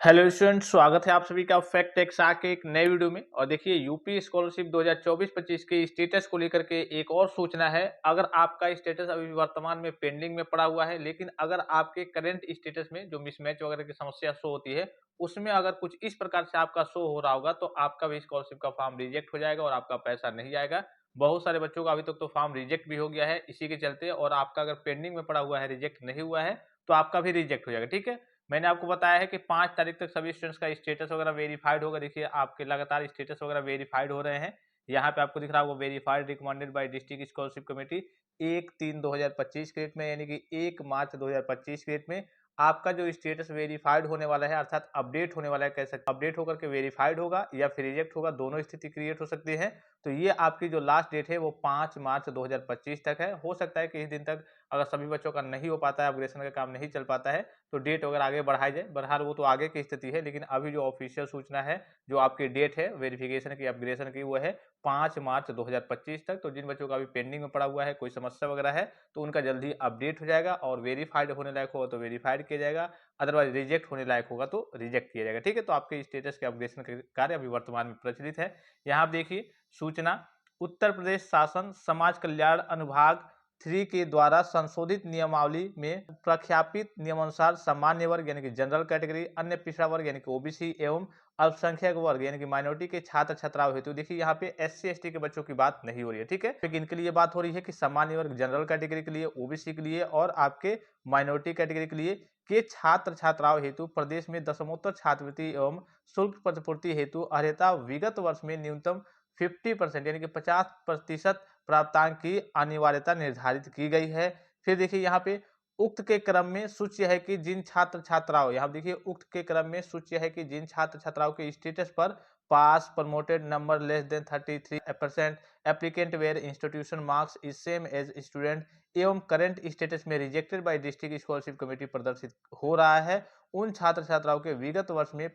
Hello student, स्वागत है आप सभी का फैक्ट टेक्सा के एक नए वीडियो में। और देखिए, यूपी स्कॉलरशिप 2024-25 के स्टेटस को लेकर के एक और सूचना है। अगर आपका स्टेटस अभी वर्तमान में पेंडिंग में पड़ा हुआ है, लेकिन अगर आपके करंट स्टेटस में जो मिसमैच वगैरह की समस्या शो होती है, उसमें अगर कुछ इस प्रकार से आपका शो हो रहा होगा, तो आपका भी स्कॉलरशिप का फॉर्म रिजेक्ट हो जाएगा और आपका पैसा नहीं आएगा। बहुत सारे बच्चों का अभी तक तो फॉर्म रिजेक्ट भी हो गया है इसी के चलते, और आपका अगर पेंडिंग में पड़ा हुआ है, रिजेक्ट नहीं हुआ है, तो आपका भी रिजेक्ट हो जाएगा। ठीक है, मैंने आपको बताया है कि 5 तारीख तक सभी स्टूडेंट्स का स्टेटस वगैरह वेरीफाइड होगा। देखिए, आपके लगातार स्टेटस वगैरह वेरीफाइड हो रहे हैं। यहाँ पे आपको दिख रहा होगा verified recommended by district scholarship committee 1/3/2025 के डेट में, यानी कि 1 मार्च 2025 के डेट में आपका जो स्टेटस वेरीफाइड होने वाला है, अर्थात अपडेट होने वाला है। कह सकते अपडेट होकर के वेरीफाइड होगा या फिर रिजेक्ट होगा, दोनों स्थिति क्रिएट हो सकती है। तो ये आपकी जो लास्ट डेट है वो 5 मार्च 2025 तक है। हो सकता है कि इस दिन तक अगर सभी बच्चों का नहीं हो पाता है, अपग्रेडेशन का काम नहीं चल पाता है, तो डेट अगर आगे बढ़ाई जाए। बहरहाल वो तो आगे की स्थिति है, लेकिन अभी जो ऑफिशियल सूचना है, जो आपकी डेट है वेरिफिकेशन की, अपग्रेडेशन की, वो है 5 मार्च 2025 तक। तो जिन बच्चों का अभी पेंडिंग में पड़ा हुआ है, कोई समस्या वगैरह है, तो उनका जल्दी अपडेट हो जाएगा और वेरीफाइड होने लायक होगा तो वेरीफाइड किया जाएगा, अदरवाइज रिजेक्ट होने लायक होगा तो रिजेक्ट किया जाएगा। ठीक है, तो आपके स्टेटस के अपग्रेडेशन का कार्य अभी वर्तमान में प्रचलित है। यहाँ आप देखिए सूचना, उत्तर प्रदेश शासन समाज कल्याण अनुभाग 3 के द्वारा संशोधित नियमावली में प्रख्यापित नियमानुसार सामान्य वर्ग यानी कि जनरल कैटेगरी, अन्य पिछड़ा वर्ग यानी कि ओबीसी एवं अल्पसंख्यक वर्ग यानी कि माइनॉरिटी के छात्र छात्राओं हेतु, देखिए यहाँ पे एससी एसटी के बच्चों की बात नहीं हो रही है। ठीक है, लेकिन इनके लिए बात हो रही है कि सामान्य वर्ग जनरल कैटेगरी के लिए, ओबीसी के लिए और आपके माइनॉरिटी कैटेगरी के लिए के छात्र छात्राओं हेतु प्रदेश में दशमोत्तर छात्रवृत्ति एवं शुल्क प्रतिपूर्ति हेतु अर्हता विगत वर्ष में न्यूनतम 50% यानी कि 50% प्राप्तांक की अनिवार्यता निर्धारित की गई है। फिर देखिए यहाँ पे उक्त के क्रम में सूच्य है कि जिन छात्र छात्राओं, यहाँ देखिए उक्त के क्रम में सूच्य है कि जिन छात्र छात्राओं के स्टेटस पर pass, promoted, number less than 33% applicant where institution marks is same as student एवं करंट स्टेटस में rejected by district scholarship committee प्रदर्शित हो रहा है, उन छात्र छात्राओं के विगत वर्ष में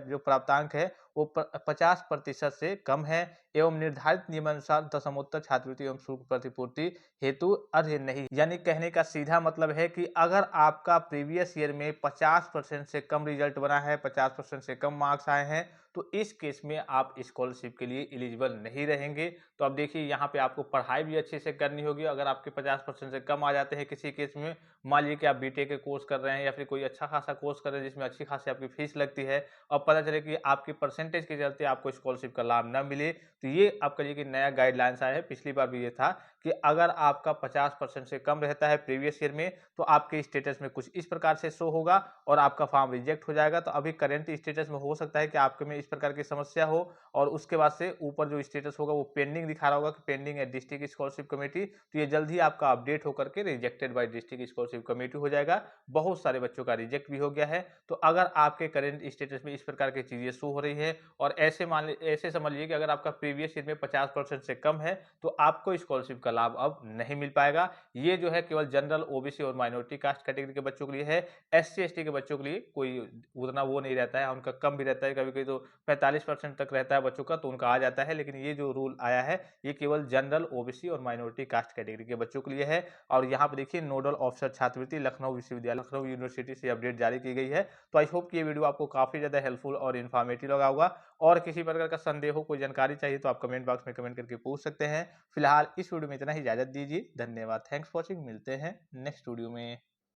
जो प्राप्तांक है वो 50% से कम है एवं निर्धारित नियमानुसार दशमोत्तर छात्रवृत्ति एवं शुल्क प्रतिपूर्ति हेतु अर्ह नहीं। यानी कहने का सीधा मतलब है कि अगर आपका प्रीवियस ईयर में 50% से कम रिजल्ट बना है, 50% से कम मार्क्स आए हैं, तो इस केस में आप स्कॉलरशिप के लिए एलिजिबल नहीं रहेंगे। तो अब देखिए यहाँ पे आपको पढ़ाई भी अच्छे से करनी होगी। अगर आपके 50% से कम आ जाते हैं किसी केस में, मान लीजिए कि आप बीटेक के कोर्स कर रहे हैं या फिर कोई अच्छा खासा कोर्स कर रहे हैं जिसमें अच्छी खासी आपकी फीस लगती है, और पता चले कि आपकी परसेंटेज के चलते आपको स्कॉलरशिप का लाभ ना मिले, तो ये आपका ये कि नया गाइडलाइंस आया है। पिछली बार भी ये था कि अगर आपका 50% से कम रहता है प्रीवियस ईयर में, तो आपके स्टेटस में कुछ इस प्रकार से शो होगा और आपका फॉर्म रिजेक्ट हो जाएगा। तो अभी करंट स्टेटस में हो सकता है कि आपके में इस प्रकार की समस्या हो, और उसके बाद से ऊपर जो स्टेटस होगा वो पेंडिंग दिखा रहा होगा कि pending at district scholarship committee, तो ये जल्द ही आपका अपडेट होकर के rejected by district scholarship committee हो जाएगा। बहुत सारे बच्चों का रिजेक्ट भी हो गया है। तो अगर आपके करंट स्टेटस में इस प्रकार की चीजें शो हो रही है, और ऐसे समझ लीजिए कि अगर आपका प्रीवियस ईयर में 50% से कम है, तो आपको स्कॉलरशिप का लाभ अब नहीं मिल पाएगा। ये जो है केवल जनरल, ओबीसी और माइनॉरिटी कास्ट कैटेगरी के बच्चों के लिए है। एससी एसटी के बच्चों के लिए कोई उतना वो नहीं रहता है, उनका कम भी रहता है, कभी कभी तो 45% तक रहता है बच्चों का, तो उनका आ जाता है। लेकिन ये जो रूल आया है, ये केवल जनरल, ओबीसी और माइनॉरिटी कास्ट कैटेगरी के बच्चों के लिए है। और यहाँ पे देखिए नोडल ऑफिसर छात्रवृत्ति लखनऊ विश्वविद्यालय, लखनऊ यूनिवर्सिटी से अपडेट जारी की गई है। तो आई होप कि ये वीडियो आपको काफी ज्यादा हेल्पफुल और इन्फॉर्मेटिव लगा होगा। और किसी प्रकार का संदेह हो, कोई जानकारी चाहिए, तो आप कमेंट बॉक्स में कमेंट करके पूछ सकते हैं। फिलहाल इस वीडियो में इतना ही, इजाजत दीजिए। धन्यवाद, थैंक्स फॉर वॉचिंग। मिलते हैं नेक्स्ट वीडियो में।